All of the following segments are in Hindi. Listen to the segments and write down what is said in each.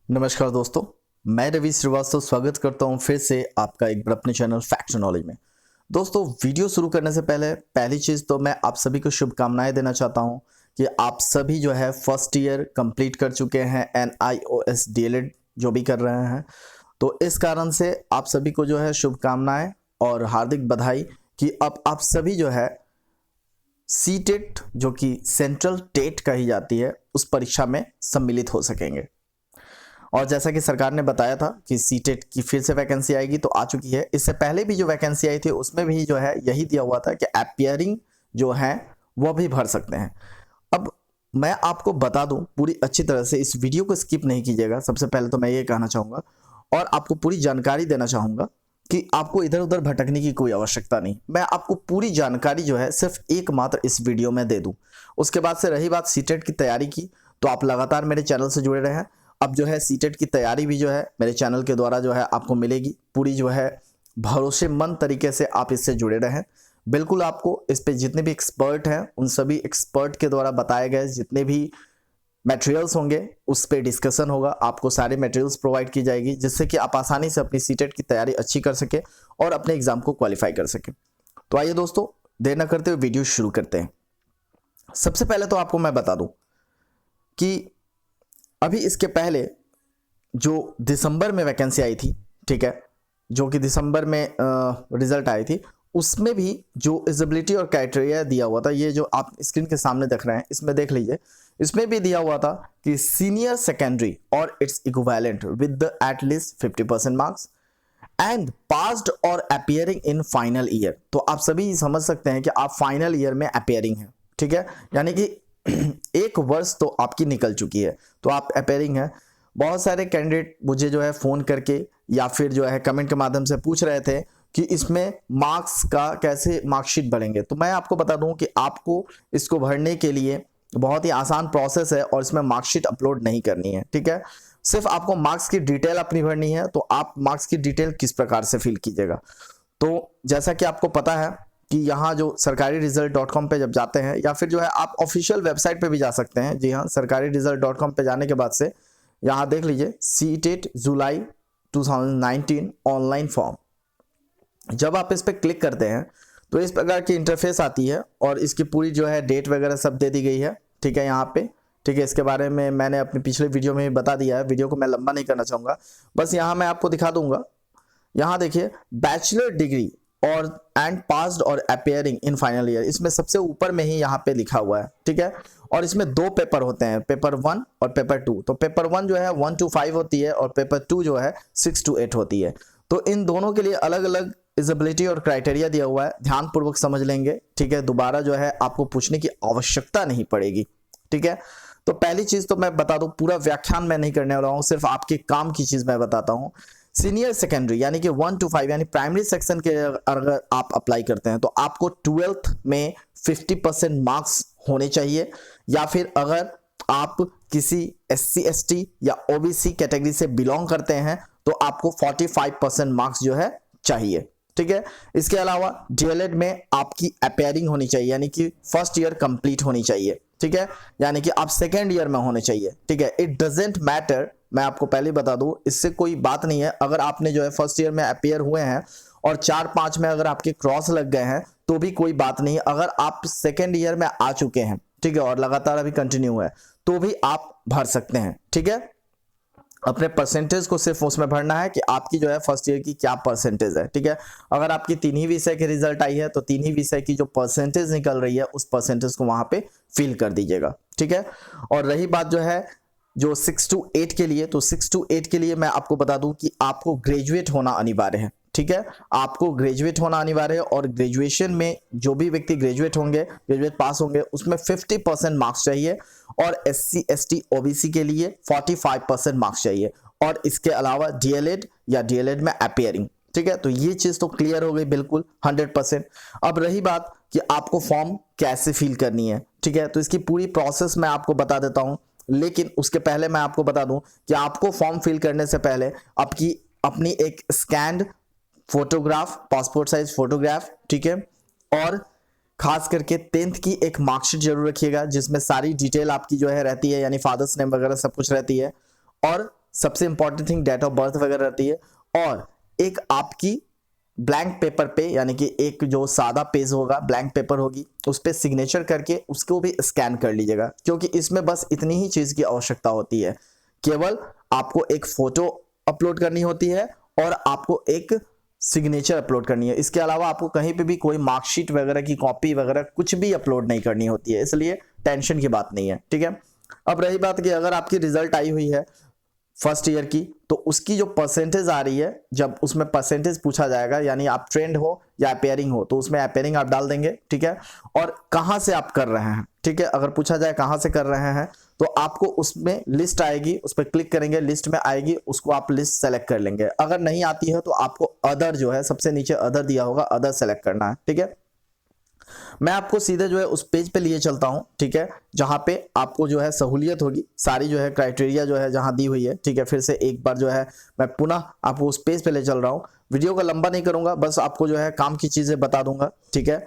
नमस्कार दोस्तों, मैं रवि श्रीवास्तव स्वागत करता हूं फिर से आपका एक बार अपने चैनल फैक्ट नॉलेज में। दोस्तों, वीडियो शुरू करने से पहले पहली चीज़ तो मैं आप सभी को शुभकामनाएं देना चाहता हूं कि आप सभी जो है फर्स्ट ईयर कंप्लीट कर चुके हैं NIOS DLED जो भी कर रहे हैं। तो इस कारण से आप सभी को जो है शुभकामनाएं और हार्दिक बधाई कि अब आप सभी जो है सीटेट जो कि सेंट्रल टेट कही जाती है उस परीक्षा में सम्मिलित हो सकेंगे। और जैसा कि सरकार ने बताया था कि सीटेट की फिर से वैकेंसी आएगी, तो आ चुकी है। इससे पहले भी जो वैकेंसी आई थी उसमें भी जो है यही दिया हुआ था कि अपीयरिंग जो है वो भी भर सकते हैं। अब मैं आपको बता दूं पूरी अच्छी तरह से, इस वीडियो को स्किप नहीं कीजिएगा। सबसे पहले तो मैं ये कहना चाहूँगा और आपको पूरी जानकारी देना चाहूँगा कि आपको इधर उधर भटकने की कोई आवश्यकता नहीं। मैं आपको पूरी जानकारी जो है सिर्फ एकमात्र इस वीडियो में दे दूँ। उसके बाद से रही बात सीटेट की तैयारी की, तो आप लगातार मेरे चैनल से जुड़े रहें। अब जो है सीटेट की तैयारी भी जो है मेरे चैनल के द्वारा जो है आपको मिलेगी। पूरी जो है भरोसेमंद तरीके से आप इससे जुड़े रहें। बिल्कुल आपको इस पे जितने भी एक्सपर्ट हैं उन सभी एक्सपर्ट के द्वारा बताए गए जितने भी मटेरियल्स होंगे उस पे डिस्कशन होगा। आपको सारे मटेरियल्स प्रोवाइड की जाएगी जिससे कि आप आसानी से अपनी सीटेट की तैयारी अच्छी कर सके और अपने एग्जाम को क्वालिफाई कर सके। तो आइए दोस्तों, देर न करते हुए वीडियो शुरू करते हैं। सबसे पहले तो आपको मैं बता दूं कि अभी इसके पहले जो दिसंबर में वैकेंसी आई थी, ठीक है, जो कि दिसंबर में रिजल्ट आई थी, उसमें भी जो एलिजिबिलिटी और क्राइटेरिया दिया हुआ था, ये जो आप स्क्रीन के सामने देख रहे हैं इसमें देख लीजिए। इसमें भी दिया हुआ था कि सीनियर सेकेंडरी और its equivalent with the at least 50% marks and passed और अपीयरिंग इन फाइनल ईयर। तो आप सभी समझ सकते हैं कि आप फाइनल ईयर में अपीयरिंग है, ठीक है, यानी कि एक वर्ष तो आपकी निकल चुकी है, तो आप अपीयरिंग है। बहुत सारे कैंडिडेट मुझे जो है फ़ोन करके या फिर जो है कमेंट के माध्यम से पूछ रहे थे कि इसमें मार्क्स का कैसे मार्कशीट भरेंगे। तो मैं आपको बता दूं कि आपको इसको भरने के लिए बहुत ही आसान प्रोसेस है और इसमें मार्कशीट अपलोड नहीं करनी है, ठीक है। सिर्फ आपको मार्क्स की डिटेल अपनी भरनी है। तो आप मार्क्स की डिटेल किस प्रकार से फिल कीजिएगा, तो जैसा कि आपको पता है कि यहाँ जो सरकारी रिजल्ट.com पे जब जाते हैं या फिर जो है आप ऑफिशियल वेबसाइट पे भी जा सकते हैं। जी हाँ, सरकारी रिजल्ट.com पे जाने के बाद से यहाँ देख लीजिए सीटेट जुलाई 2019 ऑनलाइन फॉर्म। जब आप इस पर क्लिक करते हैं तो इस प्रकार की इंटरफेस आती है और इसकी पूरी जो है डेट वगैरह सब दे दी गई है, ठीक है, यहाँ पे, ठीक है। इसके बारे में मैंने अपने पिछले वीडियो में बता दिया है, वीडियो को मैं लंबा नहीं करना चाहूँगा, बस यहाँ मैं आपको दिखा दूंगा। यहाँ देखिए बैचलर डिग्री और एंड पास्ड और अपीयरिंग इन फाइनल ईयर, इसमें सबसे ऊपर में ही यहाँ पे लिखा हुआ है, ठीक है। और इसमें दो पेपर होते हैं, पेपर 1 और पेपर 2। तो पेपर 1 जो है 1 to 5 होती है और पेपर 2 जो है 6 to 8 होती है। तो इन दोनों के लिए अलग अलग एलिजिबिलिटी और क्राइटेरिया दिया हुआ है, ध्यानपूर्वक समझ लेंगे, ठीक है। दोबारा जो है आपको पूछने की आवश्यकता नहीं पड़ेगी, ठीक है। तो पहली चीज तो मैं बता दूं, पूरा व्याख्यान मैं नहीं करने वाला हूं, सिर्फ आपके काम की चीज मैं बताता हूं। सीनियर सेकेंडरी यानी कि 1 to 5 यानी प्राइमरी सेक्शन के अगर आप अप्लाई करते हैं तो आपको 12th में 50% मार्क्स होने चाहिए, या फिर अगर आप किसी SC ST या OBC कैटेगरी से बिलोंग करते हैं तो आपको 45% मार्क्स जो है चाहिए, ठीक है। इसके अलावा DLED में आपकी अपीयरिंग होनी चाहिए, यानी कि फर्स्ट ईयर कंप्लीट होनी चाहिए, ठीक है, यानी कि आप सेकेंड ईयर में होने चाहिए, ठीक है। इट डजेंट मैटर, मैं आपको पहले बता दूं, इससे कोई बात नहीं है। अगर आपने जो है फर्स्ट ईयर में अपीयर हुए हैं और 4-5 में अगर आपके क्रॉस लग गए हैं तो भी कोई बात नहीं। अगर आप सेकेंड ईयर में आ चुके हैं, ठीक है, और लगातार अभी कंटिन्यू है तो भी आप भर सकते हैं, ठीक है। अपने परसेंटेज को सिर्फ उसमें भरना है कि आपकी जो है फर्स्ट ईयर की क्या परसेंटेज है, ठीक है। अगर आपकी 3 ही विषय की रिजल्ट आई है तो 3 ही विषय की जो परसेंटेज निकल रही है उस परसेंटेज को वहां पे फिल कर दीजिएगा, ठीक है। और रही बात जो है जो 6 to 8 के लिए, तो 6 to 8 के लिए मैं आपको बता दूं कि आपको ग्रेजुएट होना अनिवार्य है, ठीक है। आपको ग्रेजुएट होना अनिवार्य है और ग्रेजुएशन में जो भी व्यक्ति ग्रेजुएट होंगे, ग्रेजुएट पास होंगे, उसमें 50% मार्क्स चाहिए और SC ST OBC के लिए 45% मार्क्स चाहिए। और इसके अलावा DLED या DLED में अपीयरिंग, ठीक है। तो ये चीज तो क्लियर हो गई बिल्कुल 100%। अब रही बात कि आपको फॉर्म कैसे फिल करनी है, ठीक है, तो इसकी पूरी प्रोसेस मैं आपको बता देता हूं। लेकिन उसके पहले मैं आपको बता दूं कि आपको फॉर्म फिल करने से पहले आपकी अपनी एक scanned photograph, passport size photograph, ठीक है, और खास करके 10th की एक मार्कशीट जरूर रखिएगा जिसमें सारी डिटेल आपकी जो है रहती है, यानी फादर्स नेम वगैरह सब कुछ रहती है। और सबसे important thing date of birth वगैरह रहती है, और एक आपकी ब्लैंक पेपर पे, यानी कि एक जो सादा पेज होगा, ब्लैंक पेपर होगी, उस पर सिग्नेचर करके उसको भी स्कैन कर लीजिएगा, क्योंकि इसमें बस इतनी ही चीज़ की आवश्यकता होती है। केवल आपको एक फ़ोटो अपलोड करनी होती है और आपको एक सिग्नेचर अपलोड करनी है। इसके अलावा आपको कहीं पे भी कोई मार्कशीट वगैरह की कॉपी वगैरह कुछ भी अपलोड नहीं करनी होती है, इसलिए टेंशन की बात नहीं है, ठीक है। अब रही बात कि अगर आपकी रिजल्ट आई हुई है फर्स्ट ईयर की, तो उसकी जो परसेंटेज आ रही है, जब उसमें परसेंटेज पूछा जाएगा, यानी आप ट्रेंड हो या अपेयरिंग हो, तो उसमें अपेयरिंग आप डाल देंगे, ठीक है। और कहाँ से आप कर रहे हैं, ठीक है, अगर पूछा जाए कहाँ से कर रहे हैं, तो आपको उसमें लिस्ट आएगी, उस पर क्लिक करेंगे, लिस्ट में आएगी, उसको आप लिस्ट सेलेक्ट कर लेंगे। अगर नहीं आती है तो आपको अदर जो है, सबसे नीचे अदर दिया होगा, अदर सेलेक्ट करना है, ठीक है। मैं आपको सीधे जो है उस पेज पे लिए चलता हूं, ठीक है, जहां पे आपको जो है सहूलियत होगी, सारी जो है क्राइटेरिया जो है जहां दी हुई है, ठीक है। फिर से एक बार जो है मैं पुनः आपको उस पेज पे ले चल रहा हूं। वीडियो को लंबा नहीं करूंगा, बस आपको जो है काम की चीजें बता दूंगा, ठीक है।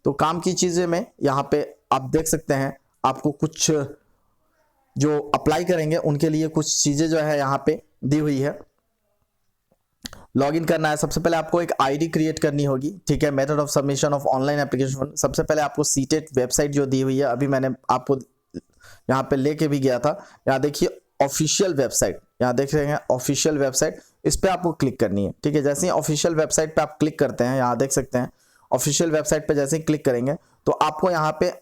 तो काम की चीजें में यहाँ पे आप देख सकते हैं, आपको कुछ जो अप्लाई करेंगे उनके लिए कुछ चीजें जो है यहाँ पे दी हुई है। लॉगिन करना है, सबसे पहले आपको एक आईडी क्रिएट करनी होगी, ठीक है। Method of submission of online application, सबसे पहले आपको सीटेट वेबसाइट जो दी हुई है, अभी मैंने आपको यहाँ पे लेके भी गया था, यहाँ देखिए ऑफिशियल वेबसाइट, यहाँ देख रहे हैं ऑफिशियल वेबसाइट, इस पर आपको क्लिक करनी है, ठीक है। जैसे ही ऑफिशियल वेबसाइट पे आप क्लिक करते हैं, यहाँ देख सकते हैं ऑफिशियल वेबसाइट पे जैसे ही क्लिक करेंगे तो आपको यहाँ पे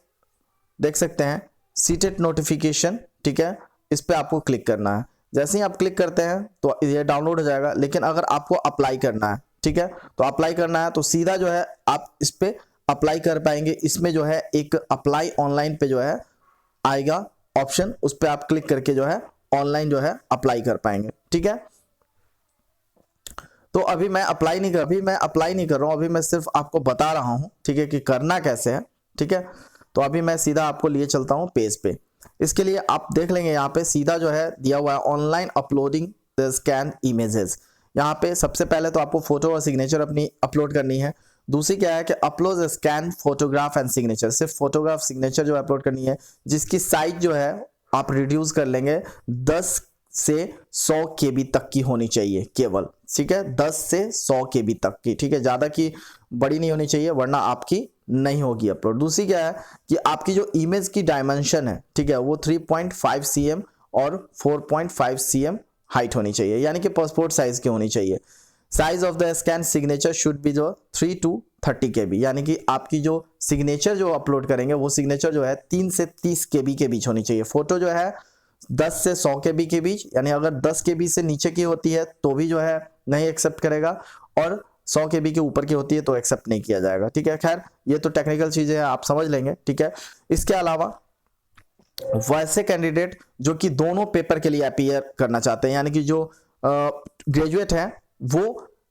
देख सकते हैं सीटेट नोटिफिकेशन, ठीक है, इस पर आपको क्लिक करना है। जैसे ही आप क्लिक करते हैं तो ये डाउनलोड हो जाएगा, लेकिन अगर आपको अप्लाई करना है, ठीक है, तो अप्लाई करना है तो सीधा जो है आप इस पे अप्लाई कर पाएंगे। इसमें जो है एक अप्लाई ऑनलाइन पे जो है आएगा ऑप्शन, उस पर आप क्लिक करके जो है ऑनलाइन जो है अप्लाई कर पाएंगे, ठीक है। तो अभी मैं अप्लाई नहीं कर रहा हूं, अभी मैं सिर्फ आपको बता रहा हूं, ठीक है, कि करना कैसे है, ठीक है। तो अभी मैं सीधा आपको लिए चलता हूं पेज पे। इसके लिए आप देख लेंगे यहाँ पे सीधा जो है दिया हुआ है online uploading the scan images. यहाँ पे सबसे पहले तो आपको फोटो और सिग्नेचर अपनी अपलोड करनी है। दूसरी क्या है कि upload scan photograph and signature, सिर्फ फोटोग्राफ सिग्नेचर जो अपलोड करनी है, जिसकी साइज जो है आप रिड्यूस कर लेंगे 10 से 100 KB तक की होनी चाहिए केवल, ठीक है, 10 से 100 KB तक की, ठीक है, ज़्यादा की बड़ी नहीं होनी चाहिए, वरना आपकी नहीं होगी अपलोड। दूसरी क्या है कि आपकी जो इमेज की डायमेंशन है, ठीक है, वो 3.5 cm और 4.5 cm हाइट होनी चाहिए, यानी कि पासपोर्ट साइज की होनी चाहिए। Size of the scan signature should be जो 3 to 30 KB, यानी कि आपकी जो सिग्नेचर जो अपलोड करेंगे वो सिग्नेचर जो है 3 से 30 KB के बीच होनी चाहिए। फोटो जो है 10 से 100 KB के बीच, यानी अगर 10 KB से नीचे की होती है तो भी जो है नहीं एक्सेप्ट करेगा, और 100 KB के ऊपर की होती है तो एक्सेप्ट नहीं किया जाएगा, ठीक है। खैर ये तो टेक्निकल चीजें हैं, आप समझ लेंगे, ठीक है। इसके अलावा वैसे कैंडिडेट जो कि दोनों पेपर के लिए अपीयर करना चाहते हैं, यानी कि जो ग्रेजुएट हैं वो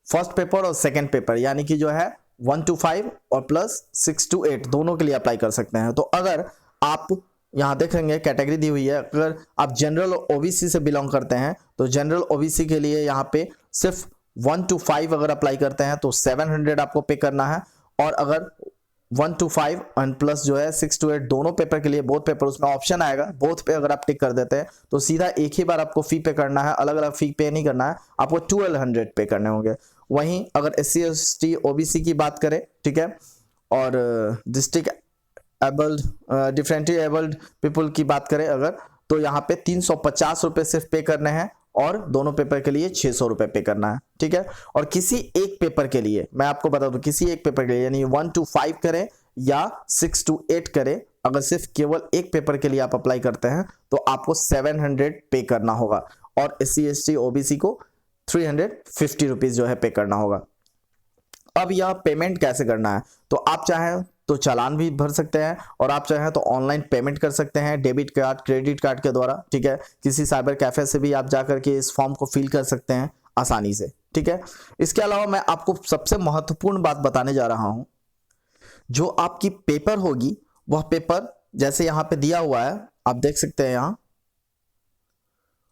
फर्स्ट पेपर और सेकंड पेपर, यानी कि जो है 1 to 5 और प्लस 6 to 8 दोनों के लिए अप्लाई कर सकते हैं। तो अगर आप यहाँ देखेंगे कैटेगरी दी हुई है, अगर आप जनरल ओबीसी से बिलोंग करते हैं तो जनरल ओबीसी के लिए यहाँ पे सिर्फ 1 to 5 अगर अप्लाई करते हैं तो 700 आपको पे करना है, और अगर 1 to 5 एंड प्लस जो है 6 to 8 दोनों पेपर के लिए, बोथ पेपर, उसमें ऑप्शन आएगा बोथ पे अगर आप टिक कर देते हैं तो सीधा एक ही बार आपको फी पे करना है, अलग अलग फी पे नहीं करना है, आपको 1200 पे करने होंगे। वहीं अगर SC ST OBC की बात करें, ठीक है, और district abled differently abled people की बात करें अगर, तो यहाँ पे 350 रुपये सिर्फ पे करने हैं, और दोनों पेपर के लिए 600 रुपये पे करना है, ठीक है। और किसी एक पेपर के लिए मैं आपको बता दूं, किसी एक पेपर के लिए यानी 1 to 5 करें या 6 to 8 करें, अगर सिर्फ केवल एक पेपर के लिए आप अप्लाई करते हैं तो आपको 700 पे करना होगा, और SC ST OBC को 350 रुपीज जो है पे करना होगा। अब यह पेमेंट कैसे करना है, तो आप चाहें तो चालान भी भर सकते हैं, और आप चाहें तो ऑनलाइन पेमेंट कर सकते हैं डेबिट कार्ड क्रेडिट कार्ड के द्वारा, ठीक है। किसी साइबर कैफे से भी आप जाकर के इस फॉर्म को फिल कर सकते हैं आसानी से, ठीक है। इसके अलावा मैं आपको सबसे महत्वपूर्ण बात बताने जा रहा हूं, जो आपकी पेपर होगी वह पेपर जैसे यहाँ पे दिया हुआ है, आप देख सकते हैं यहाँ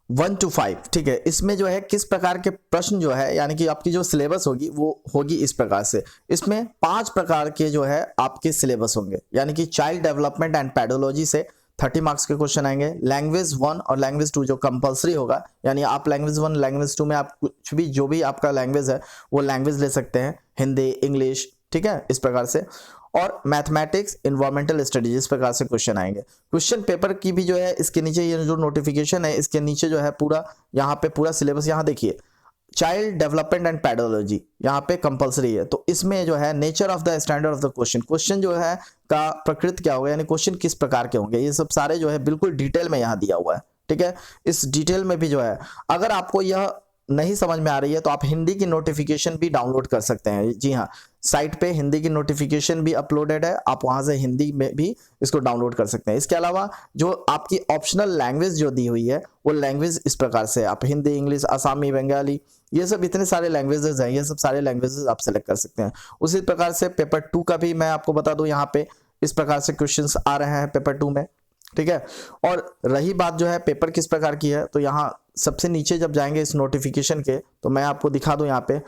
1 to 5, ठीक है। इसमें जो है किस प्रकार के प्रश्न जो है, यानी कि आपकी जो सिलेबस होगी वो होगी इस प्रकार से। इसमें 5 प्रकार के जो है आपके सिलेबस होंगे, यानी कि चाइल्ड डेवलपमेंट एंड पेडोलॉजी से 30 मार्क्स के क्वेश्चन आएंगे। लैंग्वेज 1 और लैंग्वेज 2 जो कंपलसरी होगा, यानी आप लैंग्वेज 1 लैंग्वेज 2 में आप कुछ भी जो भी आपका लैंग्वेज है वो लैंग्वेज ले सकते हैं, हिंदी, इंग्लिश, ठीक है, इस प्रकार से। और मैथमेटिक्स, इन्वायरमेंटल स्टडीज, इस प्रकार से क्वेश्चन आएंगे। क्वेश्चन पेपर की भी जो है इसके नीचे ये जो नोटिफिकेशन है इसके नीचे जो है पूरा यहाँ पे पूरा सिलेबस, यहाँ देखिए चाइल्ड डेवलपमेंट एंड पेडोलॉजी यहाँ पे कंपलसरी है। तो इसमें जो है nature of the standard of the question, question जो है का प्रकृति क्या होगा, यानी क्वेश्चन किस प्रकार के होंगे, ये सब सारे जो है बिल्कुल डिटेल में यहाँ दिया हुआ है, ठीक है। इस डिटेल में भी जो है अगर आपको यह नहीं समझ में आ रही है तो आप हिंदी की नोटिफिकेशन भी डाउनलोड कर सकते हैं। जी हाँ, साइट पे हिंदी की नोटिफिकेशन भी अपलोडेड है, आप वहां से हिंदी में भी इसको डाउनलोड कर सकते हैं। इसके अलावा जो आपकी ऑप्शनल लैंग्वेज जो दी हुई है वो लैंग्वेज इस प्रकार से, आप हिंदी, इंग्लिश, आसामी, बंगाली, ये सब इतने सारे लैंग्वेजेस हैं, ये सब सारे लैंग्वेजेस आप सेलेक्ट कर सकते हैं। उसी प्रकार से पेपर 2 का भी मैं आपको बता दूं, यहाँ पे इस प्रकार से क्वेश्चंस आ रहे हैं पेपर 2 में, ठीक है। और रही बात जो है पेपर किस प्रकार की है, तो यहाँ सबसे नीचे जब जाएंगे इस नोटिफिकेशन के, तो मैं आपको दिखा दूं यहाँ पे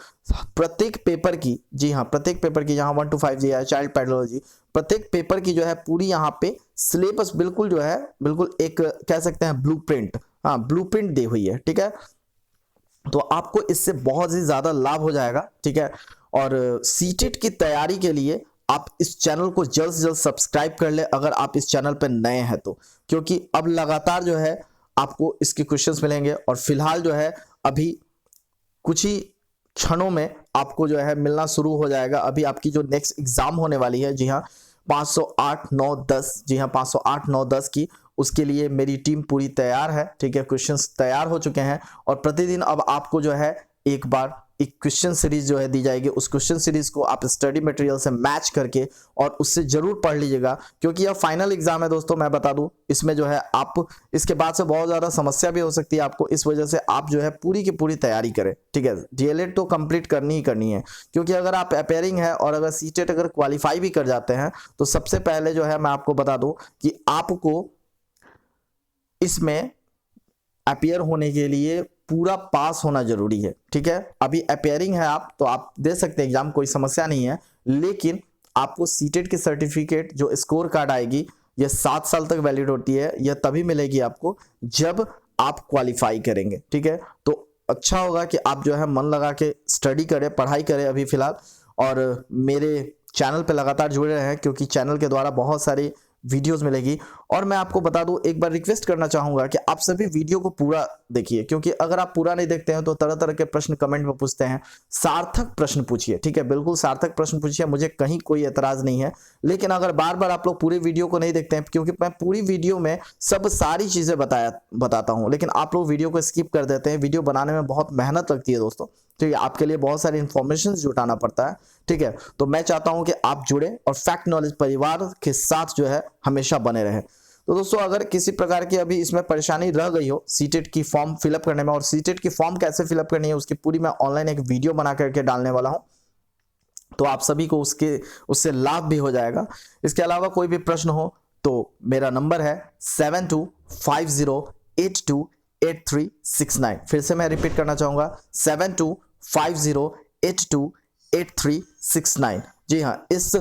प्रत्येक पेपर की, जी हाँ, प्रत्येक पेपर की, जहाँ 1 to 5 दिया है चाइल्ड पेडोलॉजी, प्रत्येक पेपर की जो है पूरी यहाँ पे सिलेबस बिल्कुल जो है बिल्कुल एक कह सकते हैं ब्लूप्रिंट, हाँ ब्लूप्रिंट दी हुई है, ठीक है। तो आपको इससे बहुत ही ज्यादा लाभ हो जाएगा, ठीक है। और सीटेट की तैयारी के लिए आप इस चैनल को जल्द से जल्द सब्सक्राइब कर ले अगर आप इस चैनल पर नए हैं तो, क्योंकि अब लगातार जो है आपको इसके क्वेश्चंस मिलेंगे। और फिलहाल जो है अभी कुछ ही क्षणों में आपको जो है मिलना शुरू हो जाएगा। अभी आपकी जो नेक्स्ट एग्जाम होने वाली है, जी हाँ 508, 9, 10, जी हाँ 508, 9, 10 की, उसके लिए मेरी टीम पूरी तैयार है, ठीक है। क्वेश्चंस तैयार हो चुके हैं और प्रतिदिन अब आपको जो है एक बार एक क्वेश्चन सीरीज जो है दी जाएगी। उस क्वेश्चन सीरीज को आप स्टडी मटेरियल से मैच करके और उससे जरूर पढ़ लीजिएगा, क्योंकि यह फाइनल एग्जाम है दोस्तों। मैं बता दूं इसमें जो है आप इसके बाद से बहुत ज्यादा समस्या भी हो सकती है आपको, इस वजह से आप जो है पूरी की पूरी तैयारी करें, ठीक है। डीएलएड तो कंप्लीट करनी ही करनी है, क्योंकि अगर आप अपेयरिंग है और अगर सीटेट अगर क्वालिफाई भी कर जाते हैं तो सबसे पहले जो है मैं आपको बता दूं कि आपको इसमें अपियर होने के लिए पूरा पास होना जरूरी है, ठीक है। अभी अपियरिंग है आप, तो आप दे सकते हैं एग्जाम, कोई समस्या नहीं है, लेकिन आपको सीटेट की सर्टिफिकेट जो स्कोर कार्ड आएगी यह 7 साल तक वैलिड होती है, यह तभी मिलेगी आपको जब आप क्वालिफाई करेंगे, ठीक है। तो अच्छा होगा कि आप जो है मन लगा के स्टडी करें, पढ़ाई करें अभी फिलहाल, और मेरे चैनल पे लगातार जुड़े रहें, क्योंकि चैनल के द्वारा बहुत सारी वीडियोस मिलेगी। और मैं आपको बता दूं, एक बार रिक्वेस्ट करना चाहूंगा कि आप सभी वीडियो को पूरा देखिए, क्योंकि अगर आप पूरा नहीं देखते हैं तो तरह तरह के प्रश्न कमेंट में पूछते हैं। सार्थक प्रश्न पूछिए, ठीक है, बिल्कुल सार्थक प्रश्न पूछिए, मुझे कहीं कोई एतराज नहीं है। लेकिन अगर बार बार आप लोग पूरी वीडियो को नहीं देखते हैं, क्योंकि मैं पूरी वीडियो में सब सारी चीजें बताता हूं, लेकिन आप लोग वीडियो को स्किप कर देते हैं। वीडियो बनाने में बहुत मेहनत लगती है दोस्तों, ठीक है, आपके लिए बहुत सारी इंफॉर्मेशन जुटाना पड़ता है, ठीक है। तो मैं चाहता हूं कि आप जुड़े और फैक्ट नॉलेज परिवार के साथ जो है हमेशा बने रहे। तो दोस्तों अगर किसी प्रकार की अभी इसमें परेशानी रह गई हो सीटेट की फॉर्म फिलअप करने में, और सीटेट की फॉर्म कैसे फिलअप करनी है उसकी पूरी मैं ऑनलाइन एक वीडियो बना करके डालने वाला हूं, तो आप सभी को उससे लाभ भी हो जाएगा। इसके अलावा कोई भी प्रश्न हो तो मेरा नंबर है 7250828369। फिर से मैं रिपीट करना चाहूंगा 7250828369। जी हाँ, इस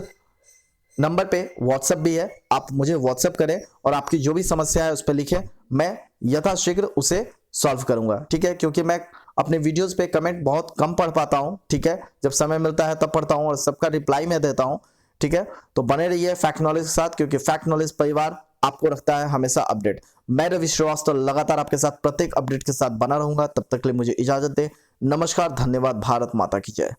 नंबर पे व्हाट्सएप भी है, आप मुझे व्हाट्सएप करें और आपकी जो भी समस्या है उस पर लिखें, मैं यथाशीघ्र उसे सॉल्व करूंगा, ठीक है। क्योंकि मैं अपने वीडियोस पे कमेंट बहुत कम पढ़ पाता हूं, ठीक है, जब समय मिलता है तब पढ़ता हूं और सबका रिप्लाई मैं देता हूं, ठीक है। तो बने रहिए फैक्ट नॉलेज के साथ, क्योंकि फैक्ट नॉलेज परिवार आपको रखता है हमेशा अपडेट। मैं रवि श्रीवास्तव लगातार आपके साथ प्रत्येक अपडेट के साथ बना रहूंगा। तब तक के लिए मुझे इजाजत दें। नमस्कार, धन्यवाद, भारत माता की जय।